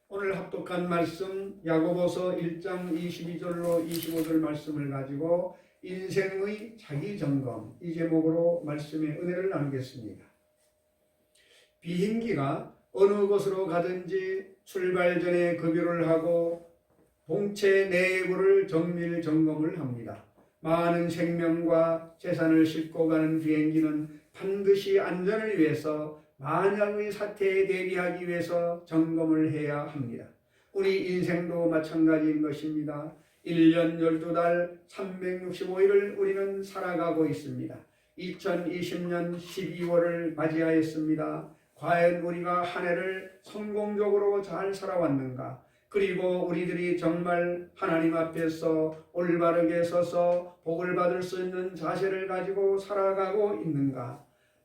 오늘 합독한 말씀 야고보서 1장 22절로 25절 말씀을 가지고 인생의 자기점검 이 제목으로 말씀의 은혜를 나누겠습니다. 비행기가 어느 곳으로 가든지 출발 전에 급유를 하고 동체 내부를 정밀 점검을 합니다. 많은 생명과 재산을 싣고 가는 비행기는 반드시 안전을 위해서 만약의 사태에 대비하기 위해서 점검을 해야 합니다. 우리 인생도 마찬가지인 것입니다. 1년 12달 365일을 우리는 살아가고 있습니다. 2020년 12월을 맞이하였습니다. 과연 우리가 한 해를 성공적으로 잘 살아왔는가? 그리고 우리들이 정말 하나님 앞에서 올바르게 서서 복을 받을 수 있는 자세를 가지고 살아가고 있는가?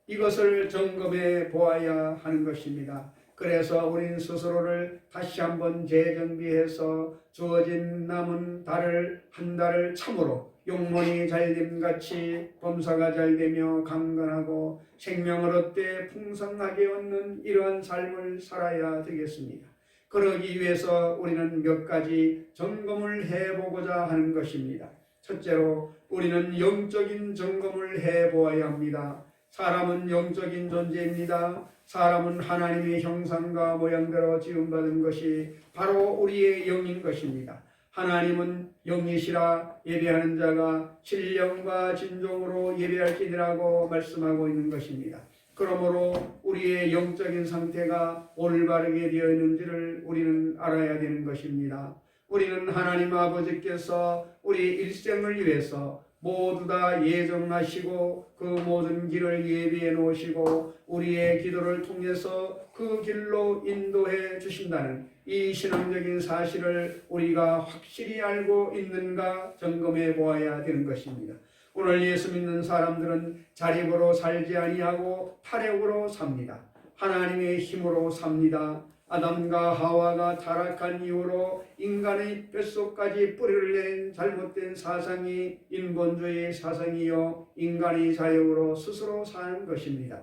이것을 점검해 보아야 하는 것입니다. 그래서 우리는 스스로를 다시 한번 재정비해서 주어진 남은 한 달을 참으로 용mon이 잘됨같이 범사가 잘되며 강건하고 생명을 얻되 풍성하게 얻는 이러한 삶을 살아야 되겠습니다. 그러기 위해서 우리는 몇 가지 점검을 해보고자 하는 것입니다. 첫째로 우리는 영적인 점검을 해보아야 합니다. 사람은 영적인 존재입니다. 사람은 하나님의 형상과 모양대로 지음받은 것이 바로 우리의 영인 것입니다. 하나님은 영이시라 예배하는 자가 신령과 진정으로 예배할지니라고 말씀하고 있는 것입니다. 그러므로 우리의 영적인 상태가 올바르게 되어 있는지를 우리는 알아야 되는 것입니다. 우리는 하나님 아버지께서 우리 일생을 위해서 모두 다 예정하시고 그 모든 길을 예비해 놓으시고 우리의 기도를 통해서 그 길로 인도해 주신다는 이 신앙적인 사실을 우리가 확실히 알고 있는가 점검해 보아야 되는 것입니다. 오늘 예수 믿는 사람들은 자립으로 살지 아니하고 타력으로 삽니다. 하나님의 힘으로 삽니다. 아담과 하와가 타락한 이후로 인간의 뼛속까지 뿌리를 낸 잘못된 사상이 인본주의 사상이요 인간의 자력으로 스스로 사는 것입니다.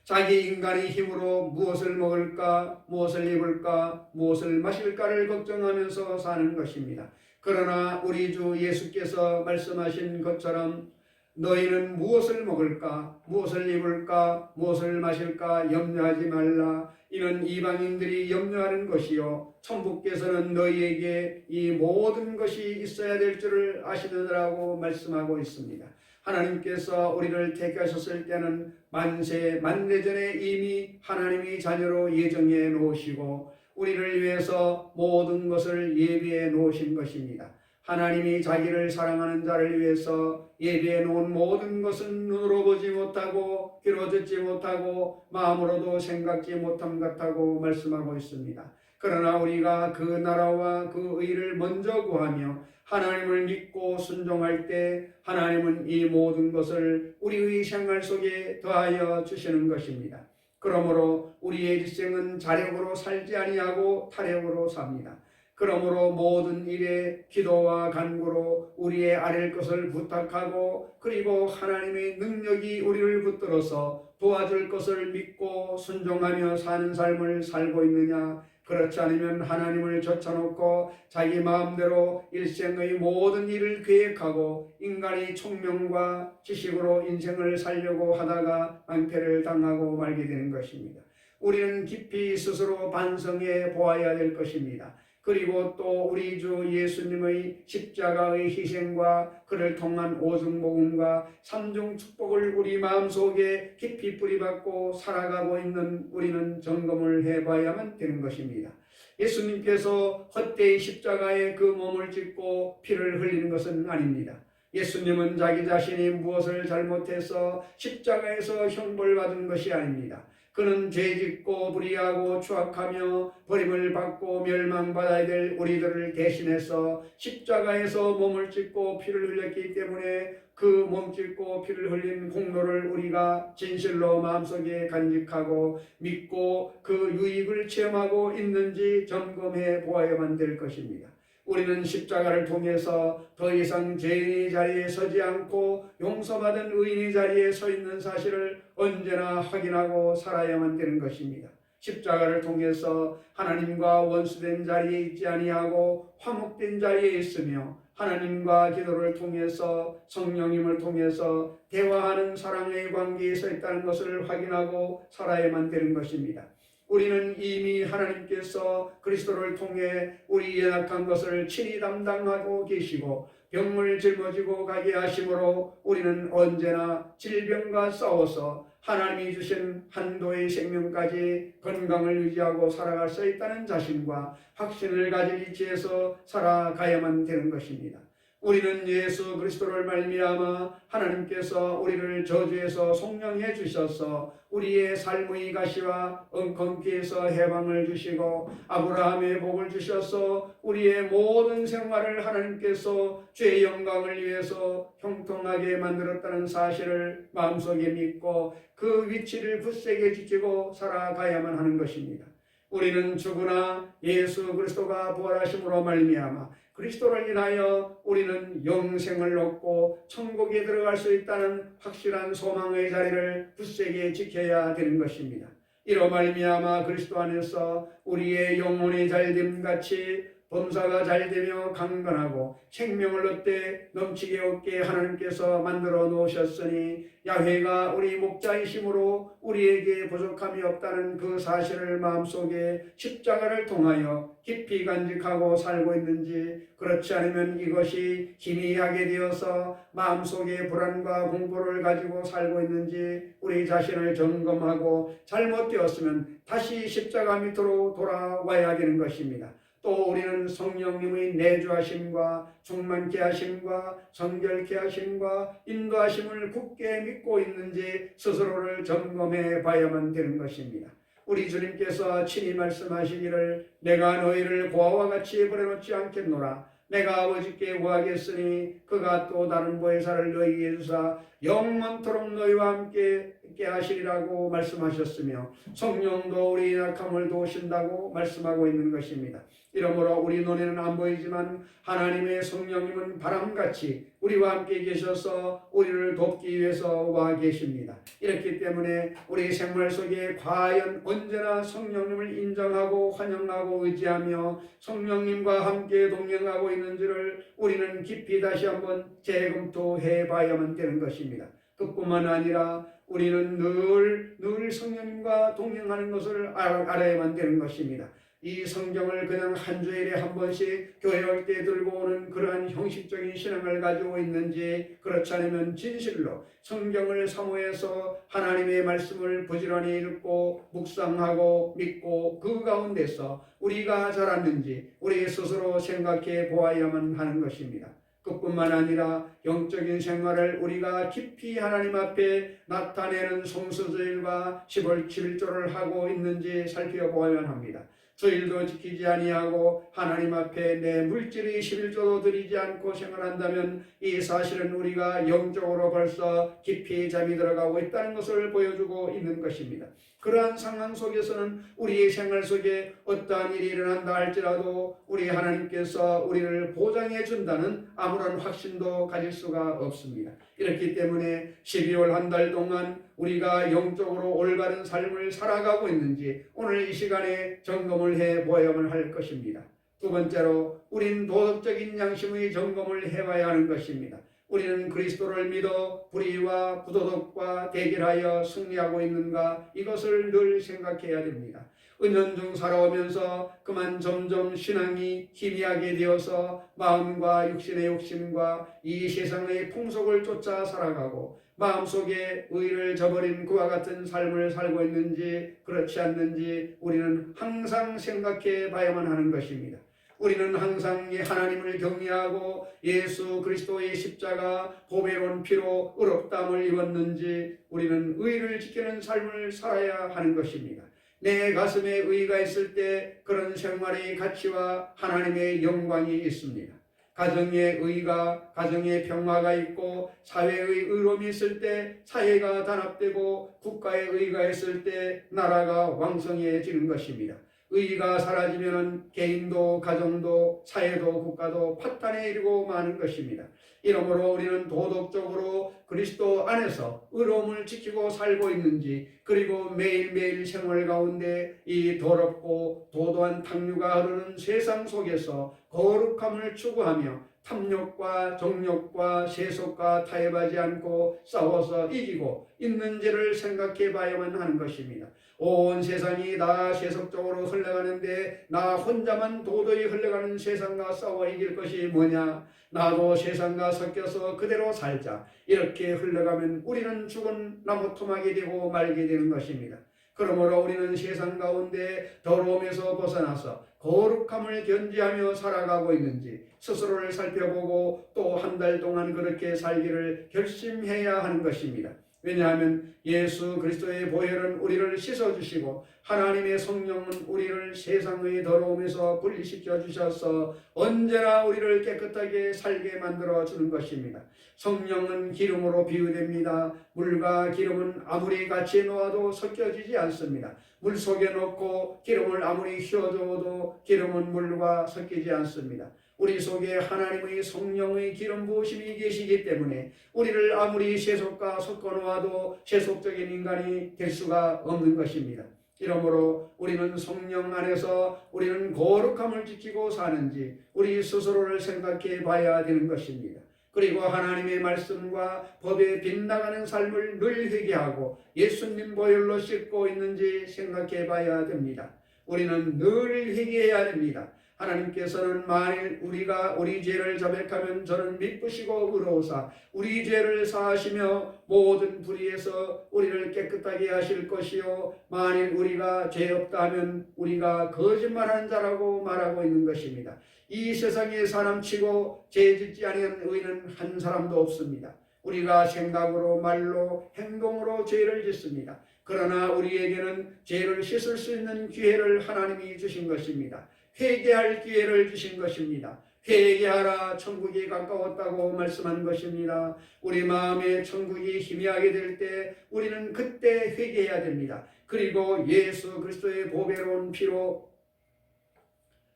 자기 인간의 힘으로 무엇을 먹을까, 무엇을 입을까, 무엇을 마실까를 걱정하면서 사는 것입니다. 그러나 우리 주 예수께서 말씀하신 것처럼 너희는 무엇을 먹을까, 무엇을 입을까, 무엇을 마실까 염려하지 말라. 이는 이방인들이 염려하는 것이요 천부께서는 너희에게 이 모든 것이 있어야 될 줄을 아시느라고 말씀하고 있습니다. 하나님께서 우리를 택하셨을 때는 만세 만대전에 이미 하나님이 자녀로 예정해 놓으시고 우리를 위해서 모든 것을 예비해 놓으신 것입니다. 하나님이 자기를 사랑하는 자를 위해서 예비해 놓은 모든 것은 눈으로 보지 못하고 귀로 듣지 못하고 마음으로도 생각지 못함 같다고 말씀하고 있습니다. 그러나 우리가 그 나라와 그 의를 먼저 구하며 하나님을 믿고 순종할 때 하나님은 이 모든 것을 우리의 생활 속에 더하여 주시는 것입니다. 그러므로 우리의 일생은 자력으로 살지 아니하고 타력으로 삽니다. 그러므로 모든 일에 기도와 간구로 우리의 아랠 것을 부탁하고 그리고 하나님의 능력이 우리를 붙들어서 도와줄 것을 믿고 순종하며 사는 삶을 살고 있느냐? 그렇지 않으면 하나님을 젖혀놓고 자기 마음대로 일생의 모든 일을 계획하고 인간의 총명과 지식으로 인생을 살려고 하다가 낭패를 당하고 말게 되는 것입니다. 우리는 깊이 스스로 반성해 보아야 될 것입니다. 그리고 또 우리 주 예수님의 십자가의 희생과 그를 통한 오승복음과 삼중 축복을 우리 마음속에 깊이 뿌리박고 살아가고 있는 우리는 점검을 해봐야만 되는 것입니다. 예수님께서 헛되이 십자가에 그 몸을 찢고 피를 흘리는 것은 아닙니다. 예수님은 자기 자신이 무엇을 잘못해서 십자가에서 형벌받은 것이 아닙니다. 그는 죄짓고 불의하고 추악하며 버림을 받고 멸망받아야 될 우리들을 대신해서 십자가에서 몸을 찢고 피를 흘렸기 때문에 그 몸 찢고 피를 흘린 공로를 우리가 진실로 마음속에 간직하고 믿고 그 유익을 체험하고 있는지 점검해 보아야만 될 것입니다. 우리는 십자가를 통해서 더 이상 죄인의 자리에 서지 않고 용서받은 의인의 자리에 서 있는 사실을 언제나 확인하고 살아야만 되는 것입니다. 십자가를 통해서 하나님과 원수된 자리에 있지 아니하고 화목된 자리에 있으며 하나님과 기도를 통해서 성령님을 통해서 대화하는 사랑의 관계에 서 있다는 것을 확인하고 살아야만 되는 것입니다. 우리는 이미 하나님께서 그리스도를 통해 우리 연약한 것을 친히 담당하고 계시고 병을 짊어지고 가게 하심으로 우리는 언제나 질병과 싸워서 하나님이 주신 한도의 생명까지 건강을 유지하고 살아갈 수 있다는 자신과 확신을 가진 위치에서 살아가야만 되는 것입니다. 우리는 예수 그리스도를 말미암아 하나님께서 우리를 저주에서 속량해 주셔서 우리의 삶의 가시와 엉겅퀴에서 해방을 주시고 아브라함의 복을 주셔서 우리의 모든 생활을 하나님께서 죄의 영광을 위해서 형통하게 만들었다는 사실을 마음속에 믿고 그 위치를 굳세게 지키고 살아가야만 하는 것입니다. 우리는 죽으나 예수 그리스도가 부활하심으로 말미암아 그리스도를 인하여 우리는 영생을 얻고 천국에 들어갈 수 있다는 확실한 소망의 자리를 굳세게 지켜야 되는 것입니다. 이로 말미암아 그리스도 안에서 우리의 영혼이 잘됨 같이 범사가 잘되며 강건하고 생명을 얻되 넘치게 얻게 하나님께서 만들어 놓으셨으니 야훼가 우리 목자이심으로 우리에게 부족함이 없다는 그 사실을 마음속에 십자가를 통하여 깊이 간직하고 살고 있는지, 그렇지 않으면 이것이 희미하게 되어서 마음속에 불안과 공포를 가지고 살고 있는지 우리 자신을 점검하고 잘못되었으면 다시 십자가 밑으로 돌아와야 되는 것입니다. 또 우리는 성령님의 내주하심과 충만케 하심과 성결케 하심과 인도하심을 굳게 믿고 있는지 스스로를 점검해 봐야만 되는 것입니다. 우리 주님께서 친히 말씀하시기를 내가 너희를 고아와 같이 버려놓지 않겠노라. 내가 아버지께 구하겠으니 그가 또 다른 보혜사를 너희에게 주사 영원토록 너희와 함께 하시리라고 말씀하셨으며 성령도 우리 약함을 도우신다고 말씀하고 있는 것입니다. 이러므로 우리 눈에는 안 보이지만 하나님의 성령님은 바람같이 우리와 함께 계셔서 우리를 돕기 위해서 와 계십니다. 이렇기 때문에 우리 생활 속에 과연 언제나 성령님을 인정하고 환영하고 의지하며 성령님과 함께 동행하고 있는지를 우리는 깊이 다시 한번 재검토해 봐야만 되는 것입니다. 그뿐만 아니라 우리는 늘 성령님과 동행하는 것을 알아야만 되는 것입니다. 이 성경을 그냥 한 주일에 한 번씩 교회 올 때 들고 오는 그러한 형식적인 신앙을 가지고 있는지, 그렇지 않으면 진실로 성경을 사모해서 하나님의 말씀을 부지런히 읽고 묵상하고 믿고 그 가운데서 우리가 자랐는지 우리 스스로 생각해 보아야만 하는 것입니다. 그뿐만 아니라 영적인 생활을 우리가 깊이 하나님 앞에 나타내는 성수주일과 10월 11조를 하고 있는지 살펴보아야만 합니다. 주일도 지키지 아니하고 하나님 앞에 내 물질의 11조도 드리지 않고 생활한다면 이 사실은 우리가 영적으로 벌써 깊이 잠이 들어가고 있다는 것을 보여주고 있는 것입니다. 그러한 상황 속에서는 우리의 생활 속에 어떠한 일이 일어난다 할지라도 우리 하나님께서 우리를 보장해 준다는 아무런 확신도 가질 수가 없습니다. 이렇기 때문에 12월 한 달 동안 우리가 영적으로 올바른 삶을 살아가고 있는지 오늘 이 시간에 점검을 해 보아야만 할 것입니다. 두 번째로 우린 도덕적인 양심의 점검을 해봐야 하는 것입니다. 우리는 그리스도를 믿어 불의와 부도덕과 대결하여 승리하고 있는가, 이것을 늘 생각해야 됩니다. 은연중 살아오면서 그만 점점 신앙이 희미하게 되어서 마음과 육신의 욕심과 이 세상의 풍속을 쫓아 살아가고 마음속에 의를 저버린 그와 같은 삶을 살고 있는지 그렇지 않는지 우리는 항상 생각해 봐야만 하는 것입니다. 우리는 항상 하나님을 경외하고 예수 그리스도의 십자가 보배로운 피로 의롭다함을 입었는지 우리는 의를 지키는 삶을 살아야 하는 것입니다. 내 가슴에 의가 있을 때 그런 생활의 가치와 하나님의 영광이 있습니다. 가정의 의가, 가정의 평화가 있고 사회의 의로움이 있을 때 사회가 단합되고 국가의 의가 있을 때 나라가 왕성해지는 것입니다. 의가 사라지면 개인도 가정도 사회도 국가도 파탄에 이르고 마는 것입니다. 이러므로 우리는 도덕적으로 그리스도 안에서 의로움을 지키고 살고 있는지, 그리고 매일매일 생활 가운데 이 더럽고 도도한 탕류가 흐르는 세상 속에서 거룩함을 추구하며 탐욕과 정욕과 세속과 타협하지 않고 싸워서 이기고 있는지를 생각해 봐야만 하는 것입니다. 온 세상이 나 세속적으로 흘러가는데 나 혼자만 도도히 흘러가는 세상과 싸워 이길 것이 뭐냐? 나도 세상과 섞여서 그대로 살자. 이렇게 흘러가면 우리는 죽은 나무 토막이 되고 말게 되는 것입니다. 그러므로 우리는 세상 가운데 더러움에서 벗어나서 거룩함을 견지하며 살아가고 있는지 스스로를 살펴보고 또 한 달 동안 그렇게 살기를 결심해야 하는 것입니다. 왜냐하면 예수 그리스도의 보혈은 우리를 씻어주시고 하나님의 성령은 우리를 세상의 더러움에서 분리시켜 주셔서 언제나 우리를 깨끗하게 살게 만들어 주는 것입니다. 성령은 기름으로 비유됩니다. 물과 기름은 아무리 같이 놓아도 섞여지지 않습니다. 물 속에 넣고 기름을 아무리 휘어줘도 기름은 물과 섞이지 않습니다. 우리 속에 하나님의 성령의 기름 부으심이 계시기 때문에 우리를 아무리 세속과 섞어 놓아도 세속적인 인간이 될 수가 없는 것입니다. 이러므로 우리는 성령 안에서 우리는 거룩함을 지키고 사는지 우리 스스로를 생각해 봐야 되는 것입니다. 그리고 하나님의 말씀과 법에 빗나가는 삶을 늘 회개하고 예수님 보혈로 씻고 있는지 생각해 봐야 됩니다. 우리는 늘 회개해야 됩니다. 하나님께서는 만일 우리가 우리 죄를 자백하면 저는 미쁘시고 의로우사 우리 죄를 사하시며 모든 불의에서 우리를 깨끗하게 하실 것이요 만일 우리가 죄 없다 하면 우리가 거짓말한 자라고 말하고 있는 것입니다. 이 세상에 사람치고 죄 짓지 아니한 의인은 한 사람도 없습니다. 우리가 생각으로 말로 행동으로 죄를 짓습니다. 그러나 우리에게는 죄를 씻을 수 있는 기회를 하나님이 주신 것입니다. 회개할 기회를 주신 것입니다. 회개하라 천국이 가까웠다고 말씀한 것입니다. 우리 마음에 천국이 희미하게 될 때 우리는 그때 회개해야 됩니다. 그리고 예수 그리스도의 보배로운 피로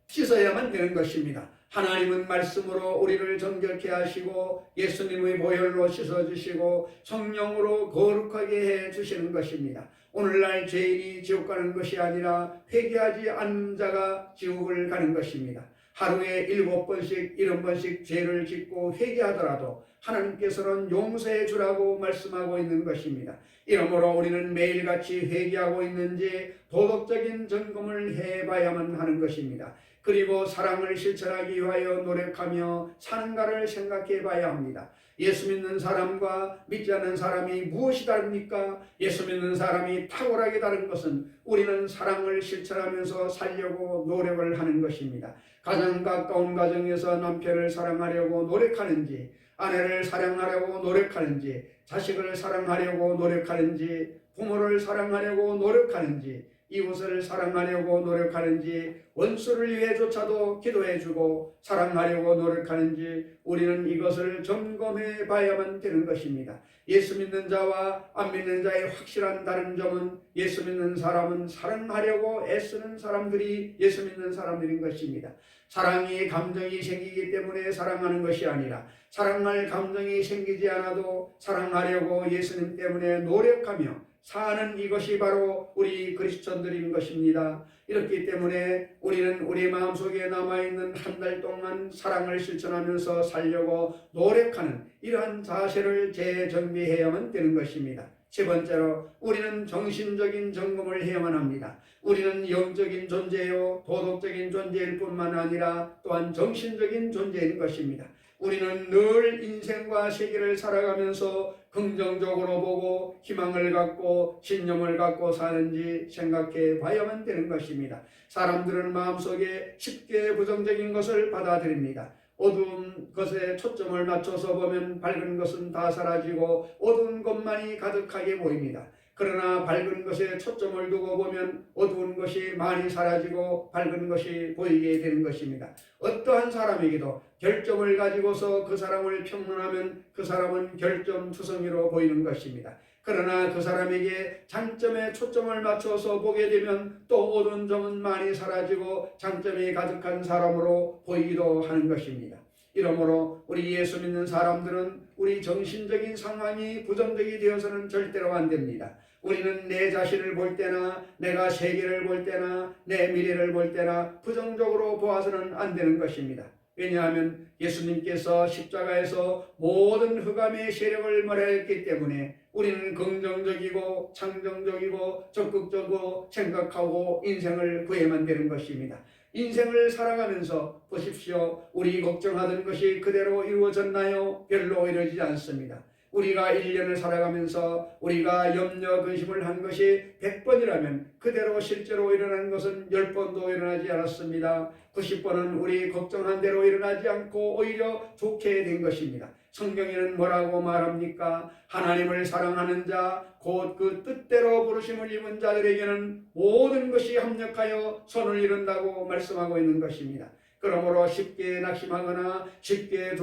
씻어야만 되는 것입니다. 하나님은 말씀으로 우리를 정결케 하시고 예수님의 보혈로 씻어주시고 성령으로 거룩하게 해주시는 것입니다. 오늘날 죄인이 지옥 가는 것이 아니라 회개하지 않는 자가 지옥을 가는 것입니다. 하루에 7번씩 70번씩 죄를 짓고 회개하더라도 하나님께서는 용서해 주라고 말씀하고 있는 것입니다. 이러므로 우리는 매일같이 회개하고 있는지 도덕적인 점검을 해봐야만 하는 것입니다. 그리고 사랑을 실천하기 위하여 노력하며 사는가를 생각해 봐야 합니다. 예수 믿는 사람과 믿지 않는 사람이 무엇이 다릅니까? 예수 믿는 사람이 탁월하게 다른 것은 우리는 사랑을 실천하면서 살려고 노력을 하는 것입니다. 가장 가까운 가정에서 남편을 사랑하려고 노력하는지, 아내를 사랑하려고 노력하는지, 자식을 사랑하려고 노력하는지, 부모를 사랑하려고 노력하는지, 이웃을 사랑하려고 노력하는지, 원수를 위해조차도 기도해주고 사랑하려고 노력하는지 우리는 이것을 점검해 봐야만 되는 것입니다. 예수 믿는 자와 안 믿는 자의 확실한 다른 점은 예수 믿는 사람은 사랑하려고 애쓰는 사람들이 예수 믿는 사람들인 것입니다. 사랑이 감정이 생기기 때문에 사랑하는 것이 아니라 사랑할 감정이 생기지 않아도 사랑하려고 예수님 때문에 노력하며 사는 이것이 바로 우리 그리스천들인 것입니다. 이렇기 때문에 우리는 우리 마음속에 남아있는 한 달 동안 사랑을 실천하면서 살려고 노력하는 이러한 자세를 재정비해야만 되는 것입니다. 세 번째로 우리는 정신적인 점검을 해야만 합니다. 우리는 영적인 존재요 도덕적인 존재일 뿐만 아니라 또한 정신적인 존재인 것입니다. 우리는 늘 인생과 세계를 살아가면서 긍정적으로 보고 희망을 갖고 신념을 갖고 사는지 생각해 봐야만 되는 것입니다. 사람들은 마음속에 쉽게 부정적인 것을 받아들입니다. 어두운 것에 초점을 맞춰서 보면 밝은 것은 다 사라지고 어두운 것만이 가득하게 보입니다. 그러나 밝은 것에 초점을 두고 보면 어두운 것이 많이 사라지고 밝은 것이 보이게 되는 것입니다. 어떠한 사람에게도 결점을 가지고서 그 사람을 평론하면 그 사람은 결점투성이로 보이는 것입니다. 그러나 그 사람에게 장점에 초점을 맞춰서 보게 되면 또 어두운 점은 많이 사라지고 장점이 가득한 사람으로 보이기도 하는 것입니다. 이러므로 우리 예수 믿는 사람들은 우리 정신적인 상황이 부정적이 되어서는 절대로 안 됩니다. 우리는 내 자신을 볼 때나 내가 세계를 볼 때나 내 미래를 볼 때나 부정적으로 보아서는 안 되는 것입니다. 왜냐하면 예수님께서 십자가에서 모든 흑암의 세력을 멸하였기 때문에 우리는 긍정적이고 창정적이고 적극적으로 생각하고 인생을 구해만 되는 것입니다. 인생을 살아가면서 보십시오. 우리 걱정하던 것이 그대로 이루어졌나요? 별로 이루어지지 않습니다. 우리가 1년을 살아가면서 우리가 염려 근심을 한 것이 100번이라면 그대로 실제로 일어난 것은 10번도 일어나지 않았습니다. 90번은 우리 걱정한 대로 일어나지 않고 오히려 좋게 된 것입니다. 성경에는 뭐라고 말합니까? 하나님을 사랑하는 자, 곧 그 뜻대로 부르심을 입은 자들에게는 모든 것이 합력하여 선을 이룬다고 말씀하고 있는 것입니다. 그러므로 쉽게 낙심하거나 쉽게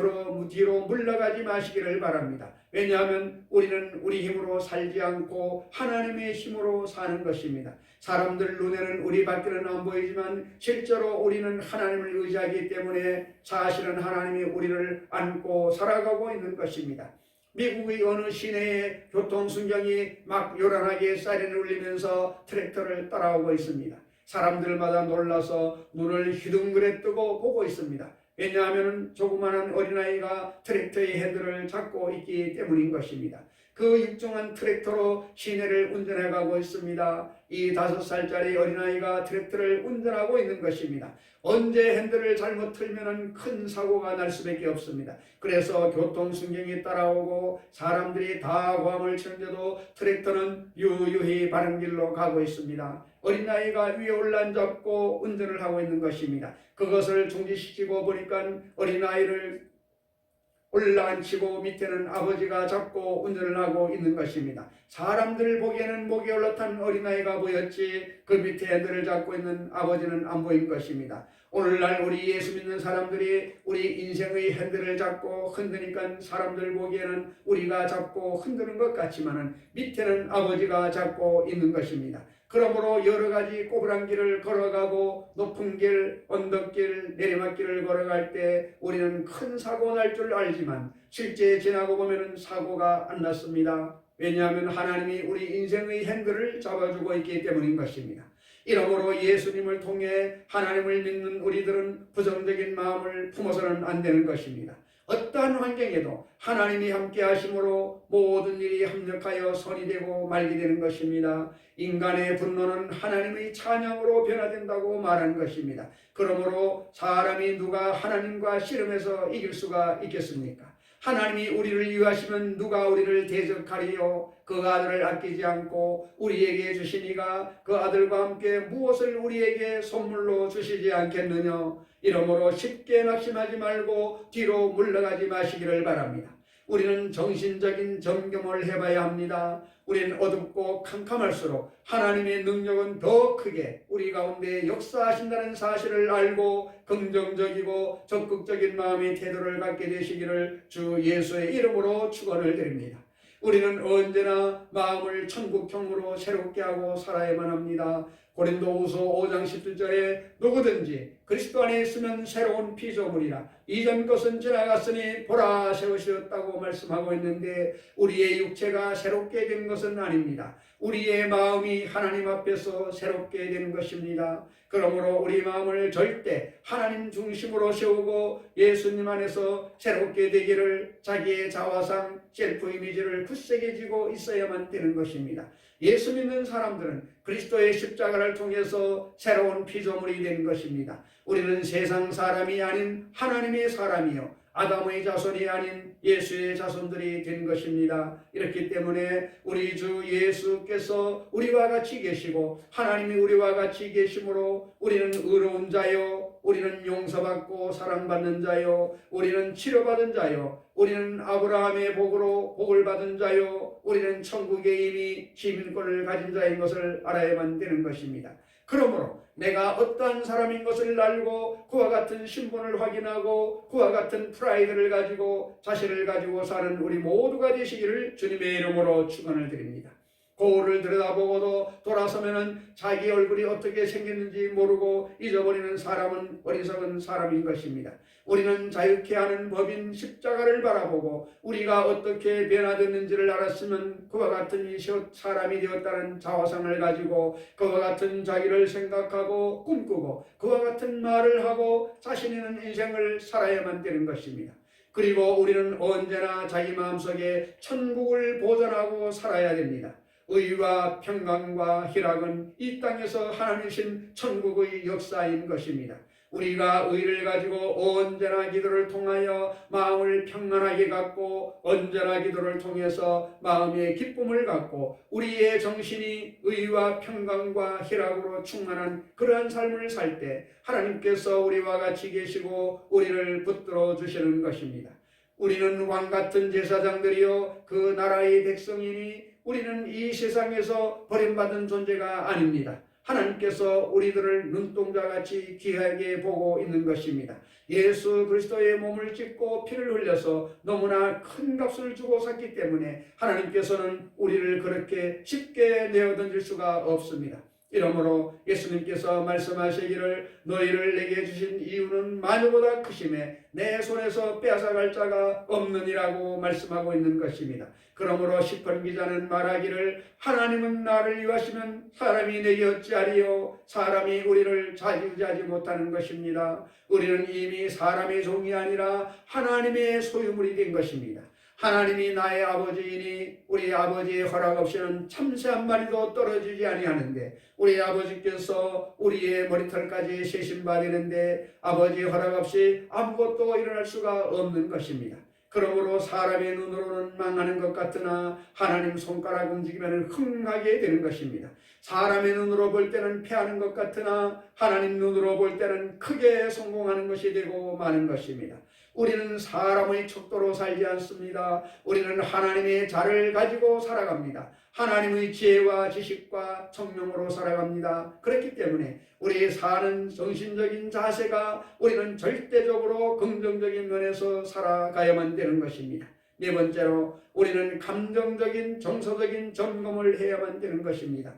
뒤로 물러가지 마시기를 바랍니다. 왜냐하면 우리는 우리 힘으로 살지 않고 하나님의 힘으로 사는 것입니다. 사람들 눈에는 우리 밖에는 안 보이지만 실제로 우리는 하나님을 의지하기 때문에 사실은 하나님이 우리를 안고 살아가고 있는 것입니다. 미국의 어느 시내에 교통순경이 막 요란하게 사이렌을 울리면서 트랙터를 따라오고 있습니다. 사람들마다 놀라서 눈을 휘둥그레 뜨고 보고 있습니다. 왜냐하면 조그마한 어린아이가 트랙터의 핸들을 잡고 있기 때문인 것입니다. 그 육중한 트랙터로 시내를 운전해가고 있습니다. 이 5살짜리 어린아이가 트랙터를 운전하고 있는 것입니다. 언제 핸들을 잘못 틀면 큰 사고가 날 수밖에 없습니다. 그래서 교통순경이 따라오고 사람들이 다 고함을 치는데도 트랙터는 유유히 바른 길로 가고 있습니다. 어린아이가 위에 올라앉았고 운전을 하고 있는 것입니다. 그것을 중지시키고 보니까 어린아이를 올라앉히고 밑에는 아버지가 잡고 운전을 하고 있는 것입니다. 사람들 보기에는 목에 올라탄 어린아이가 보였지 그 밑에 핸들을 잡고 있는 아버지는 안 보인 것입니다. 오늘날 우리 예수 믿는 사람들이 우리 인생의 핸들을 잡고 흔드니까 사람들 보기에는 우리가 잡고 흔드는 것 같지만은 밑에는 아버지가 잡고 있는 것입니다. 그러므로 여러 가지 꼬부랑 길을 걸어가고 높은 길, 언덕길, 내리막길을 걸어갈 때 우리는 큰 사고 날 줄 알지만 실제 지나고 보면 사고가 안 났습니다. 왜냐하면 하나님이 우리 인생의 핸들을 잡아주고 있기 때문인 것입니다. 이러므로 예수님을 통해 하나님을 믿는 우리들은 부정적인 마음을 품어서는 안 되는 것입니다. 어떠한 환경에도 하나님이 함께 하심으로 모든 일이 합력하여 선이 되고 말게 되는 것입니다. 인간의 분노는 하나님의 찬양으로 변화된다고 말한 것입니다. 그러므로 사람이 누가 하나님과 씨름해서 이길 수가 있겠습니까? 하나님이 우리를 위하시면 누가 우리를 대적하리요? 그 아들을 아끼지 않고 우리에게 주시니가 그 아들과 함께 무엇을 우리에게 선물로 주시지 않겠느냐? 이러므로 쉽게 낙심하지 말고 뒤로 물러가지 마시기를 바랍니다. 우리는 정신적인 점검을 해봐야 합니다. 우리는 어둡고 캄캄할수록 하나님의 능력은 더 크게 우리 가운데 역사하신다는 사실을 알고 긍정적이고 적극적인 마음의 태도를 갖게 되시기를 주 예수의 이름으로 축원을 드립니다. 우리는 언제나 마음을 천국형으로 새롭게 하고 살아야만 합니다. 고린도후서 5장 17절에 누구든지 그리스도 안에 있으면 새로운 피조물이라 이전 것은 지나갔으니 보라 새것이었다고 말씀하고 있는데 우리의 육체가 새롭게 된 것은 아닙니다. 우리의 마음이 하나님 앞에서 새롭게 되는 것입니다. 그러므로 우리 마음을 절대 하나님 중심으로 세우고 예수님 안에서 새롭게 되기를 자기의 자화상 셀프 이미지를 굳세게 지고 있어야만 되는 것입니다. 예수 믿는 사람들은 그리스도의 십자가를 통해서 새로운 피조물이 된 것입니다. 우리는 세상 사람이 아닌 하나님의 사람이요 아담의 자손이 아닌 예수의 자손들이 된 것입니다. 이렇기 때문에 우리 주 예수께서 우리와 같이 계시고 하나님이 우리와 같이 계심으로 우리는 의로운 자요, 우리는 용서받고 사랑받는 자요, 우리는 치료받은 자요, 우리는 아브라함의 복으로 복을 받은 자요, 우리는 천국에 이미 시민권을 가진 자인 것을 알아야만 되는 것입니다. 그러므로 내가 어떠한 사람인 것을 알고 그와 같은 신분을 확인하고 그와 같은 프라이드를 가지고 자신을 가지고 사는 우리 모두가 되시기를 주님의 이름으로 축원을 드립니다. 거울을 들여다보고도 돌아서면은 자기 얼굴이 어떻게 생겼는지 모르고 잊어버리는 사람은 어리석은 사람인 것입니다. 우리는 자유케 하는 법인 십자가를 바라보고 우리가 어떻게 변화됐는지를 알았으면 그와 같은 사람이 되었다는 자화상을 가지고 그와 같은 자기를 생각하고 꿈꾸고 그와 같은 말을 하고 자신 있는 인생을 살아야만 되는 것입니다. 그리고 우리는 언제나 자기 마음속에 천국을 보존하고 살아야 됩니다. 의와 평강과 희락은 이 땅에서 하나님 신 천국의 역사인 것입니다. 우리가 의를 가지고 언제나 기도를 통하여 마음을 평안하게 갖고 언제나 기도를 통해서 마음의 기쁨을 갖고 우리의 정신이 의와 평강과 희락으로 충만한 그러한 삶을 살 때 하나님께서 우리와 같이 계시고 우리를 붙들어 주시는 것입니다. 우리는 왕같은 제사장들이요 그 나라의 백성이니 우리는 이 세상에서 버림받은 존재가 아닙니다. 하나님께서 우리들을 눈동자같이 귀하게 보고 있는 것입니다. 예수 그리스도의 몸을 찢고 피를 흘려서 너무나 큰 값을 주고 샀기 때문에 하나님께서는 우리를 그렇게 쉽게 내어던질 수가 없습니다. 이러므로 예수님께서 말씀하시기를 너희를 내게 주신 이유는 마녀보다 크심에 내 손에서 빼앗아갈 자가 없느니라고 말씀하고 있는 것입니다. 그러므로 시편 기자는 말하기를 하나님은 나를 위하시면 사람이 내게 어찌하리요 사람이 우리를 좌지우지하지 못하는 것입니다. 우리는 이미 사람의 종이 아니라 하나님의 소유물이 된 것입니다. 하나님이 나의 아버지이니 우리 아버지의 허락 없이는 참새 한 마리도 떨어지지 아니하는데 우리 아버지께서 우리의 머리털까지 세심받으는데 아버지의 허락 없이 아무것도 일어날 수가 없는 것입니다. 그러므로 사람의 눈으로는 망하는 것 같으나 하나님 손가락 움직이면 흥하게 되는 것입니다. 사람의 눈으로 볼 때는 패하는 것 같으나 하나님 눈으로 볼 때는 크게 성공하는 것이 되고 마는 것입니다. 우리는 사람의 척도로 살지 않습니다. 우리는 하나님의 자를 가지고 살아갑니다. 하나님의 지혜와 지식과 청명으로 살아갑니다. 그렇기 때문에 우리 사는 정신적인 자세가 우리는 절대적으로 긍정적인 면에서 살아가야만 되는 것입니다. 네 번째로 우리는 감정적인 정서적인 점검을 해야만 되는 것입니다.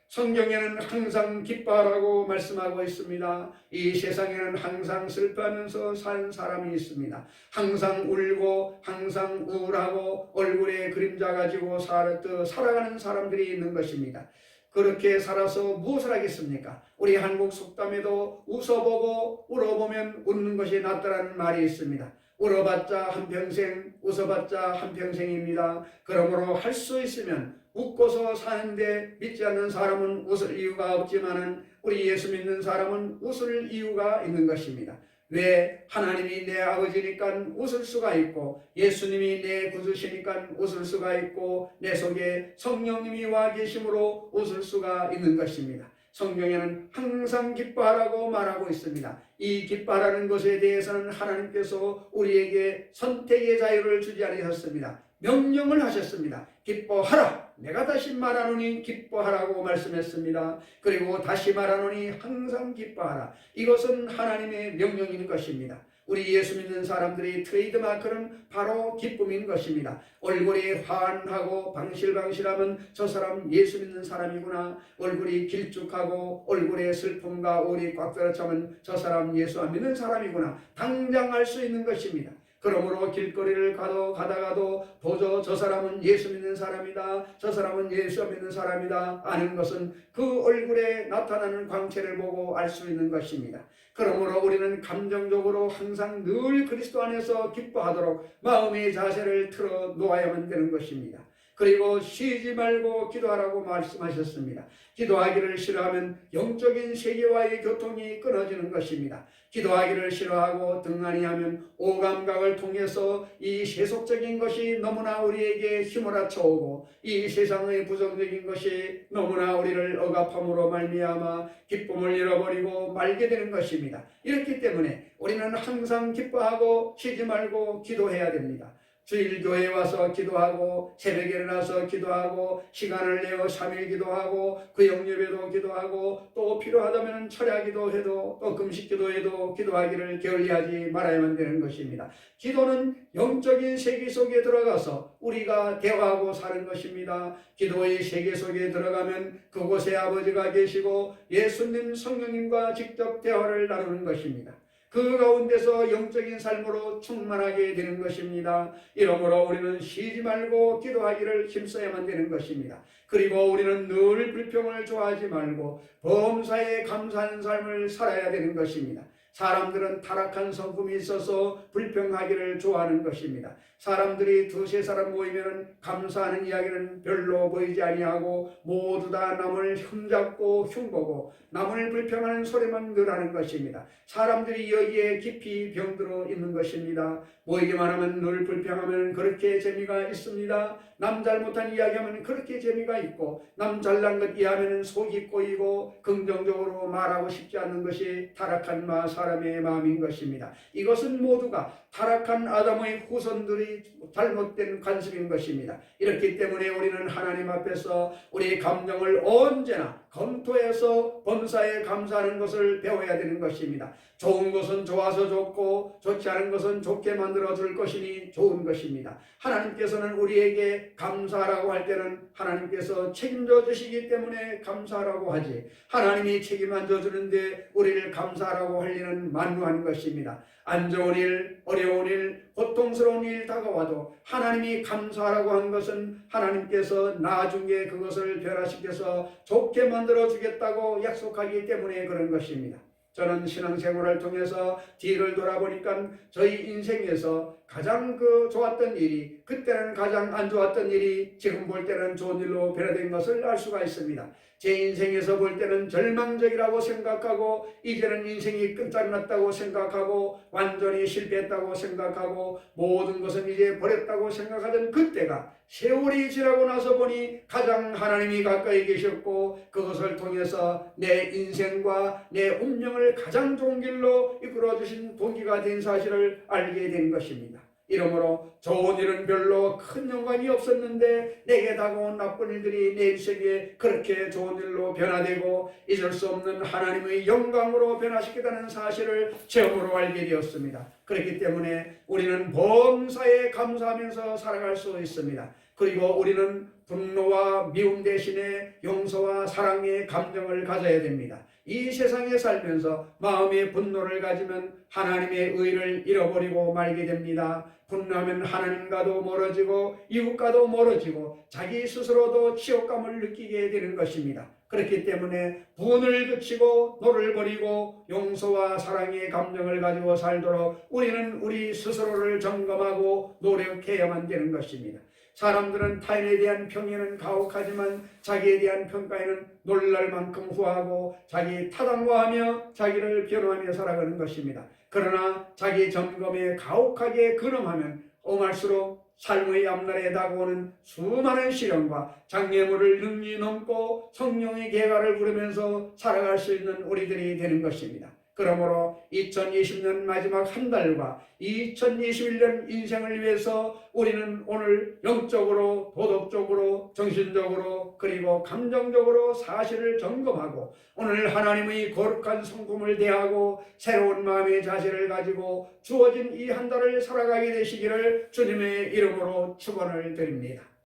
성경에는 항상 기뻐하라고 말씀하고 있습니다. 이 세상에는 항상 슬퍼하면서 사는 사람이 있습니다. 항상 울고 항상 우울하고 얼굴에 그림자 가지고 살아가는 사람들이 있는 것입니다. 그렇게 살아서 무엇을 하겠습니까? 우리 한국 속담에도 웃어보고 울어보면 웃는 것이 낫다라는 말이 있습니다. 울어봤자 한평생, 웃어봤자 한평생입니다. 그러므로 할 수 있으면 웃고서 사는데 믿지 않는 사람은 웃을 이유가 없지만은 우리 예수 믿는 사람은 웃을 이유가 있는 것입니다. 왜? 하나님이 내 아버지니까 웃을 수가 있고 예수님이 내 구주시니까 웃을 수가 있고 내 속에 성령님이 와 계심으로 웃을 수가 있는 것입니다. 성경에는 항상 기뻐하라고 말하고 있습니다. 이 기뻐하라는 것에 대해서는 하나님께서 우리에게 선택의 자유를 주지 않으셨습니다. 명령을 하셨습니다. 기뻐하라. 내가 다시 말하노니 기뻐하라고 말씀했습니다. 그리고 다시 말하노니 항상 기뻐하라. 이것은 하나님의 명령인 것입니다. 우리 예수 믿는 사람들의 트레이드마크는 바로 기쁨인 것입니다. 얼굴이 환하고 방실방실하면 저 사람 예수 믿는 사람이구나. 얼굴이 길쭉하고 얼굴에 슬픔과 우울이 꽉 들어차면 저 사람 예수 안 믿는 사람이구나. 당장 알 수 있는 것입니다. 그러므로 길거리를 가다가도 보죠. 저 사람은 예수 믿는 사람이다. 저 사람은 예수 믿는 사람이다. 아는 것은 그 얼굴에 나타나는 광채를 보고 알 수 있는 것입니다. 그러므로 우리는 감정적으로 항상 늘 그리스도 안에서 기뻐하도록 마음의 자세를 틀어 놓아야만 되는 것입니다. 그리고 쉬지 말고 기도하라고 말씀하셨습니다. 기도하기를 싫어하면 영적인 세계와의 교통이 끊어지는 것입니다. 기도하기를 싫어하고 등한히 하면 오감각을 통해서 이 세속적인 것이 너무나 우리에게 휘몰아쳐 오고 이 세상의 부정적인 것이 너무나 우리를 억압함으로 말미암아 기쁨을 잃어버리고 말게 되는 것입니다. 이렇기 때문에 우리는 항상 기뻐하고 쉬지 말고 기도해야 됩니다. 주일 교회에 와서 기도하고 새벽에 일어나서 기도하고 시간을 내어 3일 기도하고 그 영예배도 기도하고 또 필요하다면 철야 기도해도 또 금식 기도해도 기도하기를 게을리하지 말아야만 되는 것입니다. 기도는 영적인 세계 속에 들어가서 우리가 대화하고 사는 것입니다. 기도의 세계 속에 들어가면 그곳에 아버지가 계시고 예수님 성령님과 직접 대화를 나누는 것입니다. 그 가운데서 영적인 삶으로 충만하게 되는 것입니다. 이러므로 우리는 쉬지 말고 기도하기를 힘써야만 되는 것입니다. 그리고 우리는 늘 불평을 좋아하지 말고 범사에 감사하는 삶을 살아야 되는 것입니다. 사람들은 타락한 성품이 있어서 불평하기를 좋아하는 것입니다. 사람들이 두세 사람 모이면 감사하는 이야기는 별로 보이지 아니하고 모두 다 남을 흠잡고 흉보고 남을 불평하는 소리만 늘 하는 것입니다. 사람들이 여기에 깊이 병들어 있는 것입니다. 모이기만 하면 늘 불평하면 그렇게 재미가 있습니다. 남 잘못한 이야기하면 그렇게 재미가 있고 남 잘난 것 이해하면 속이 꼬이고 긍정적으로 말하고 싶지 않는 것이 타락한 사람의 마음인 것입니다. 이것은 모두가 타락한 아담의 후손들이 잘못된 관습인 것입니다. 이렇기 때문에 우리는 하나님 앞에서 우리의 감정을 언제나 검토해서 범사에 감사하는 것을 배워야 되는 것입니다. 좋은 것은 좋아서 좋고 좋지 않은 것은 좋게 만들어 줄 것이니 좋은 것입니다. 하나님께서는 우리에게 감사하라고 할 때는 하나님께서 책임져 주시기 때문에 감사하라고 하지, 하나님이 책임 안 져주는데 우리를 감사하라고 할 일은 만무한 것입니다. 안 좋은 일, 어려운 일, 고통스러운 일 다가와도 하나님이 감사하라고 한 것은 하나님께서 나중에 그것을 변화시켜서 좋게 만들어 주겠다고 약속하기 때문에 그런 것입니다. 저는 신앙생활을 통해서 뒤를 돌아보니까 저희 인생에서 가장 좋았던 일이, 그때는 가장 안 좋았던 일이 지금 볼 때는 좋은 일로 변화된 것을 알 수가 있습니다. 제 인생에서 볼 때는 절망적이라고 생각하고 이제는 인생이 끝장났다고 생각하고 완전히 실패했다고 생각하고 모든 것은 이제 버렸다고 생각하던 그때가 세월이 지나고 나서 보니 가장 하나님이 가까이 계셨고 그것을 통해서 내 인생과 내 운명을 가장 좋은 길로 이끌어 주신 동기가 된 사실을 알게 된 것입니다. 이러므로 좋은 일은 별로 큰 연관이 없었는데 내게 다가온 나쁜 일들이 내 인생에 그렇게 좋은 일로 변화되고 잊을 수 없는 하나님의 영광으로 변화시키다는 사실을 체험으로 알게 되었습니다. 그렇기 때문에 우리는 범사에 감사하면서 살아갈 수 있습니다. 그리고 우리는 분노와 미움 대신에 용서와 사랑의 감정을 가져야 됩니다. 이 세상에 살면서 마음의 분노를 가지면 하나님의 의를 잃어버리고 말게 됩니다. 분노하면 하나님과도 멀어지고 이웃과도 멀어지고 자기 스스로도 치욕감을 느끼게 되는 것입니다. 그렇기 때문에 분을 그치고 노를 버리고 용서와 사랑의 감정을 가지고 살도록 우리는 우리 스스로를 점검하고 노력해야만 되는 것입니다. 사람들은 타인에 대한 평에는 가혹하지만 자기에 대한 평가에는 놀랄 만큼 후하고 자기 타당화하며 자기를 변호하며 살아가는 것입니다. 그러나 자기 점검에 가혹하게 근엄하면 엄할수록 삶의 앞날에 다가오는 수많은 시련과 장애물을 능히 넘고 성령의 계가를 부르면서 살아갈 수 있는 우리들이 되는 것입니다. 그러므로 2020년 마지막 한 달과 2021년 인생을 위해서 우리는 오늘 영적으로, 도덕적으로, 정신적으로, 그리고 감정적으로 사실을 점검하고 오늘 하나님의 거룩한 성품을 대하고 새로운 마음의 자세를 가지고 주어진 이 한 달을 살아가게 되시기를 주님의 이름으로 축원을 드립니다.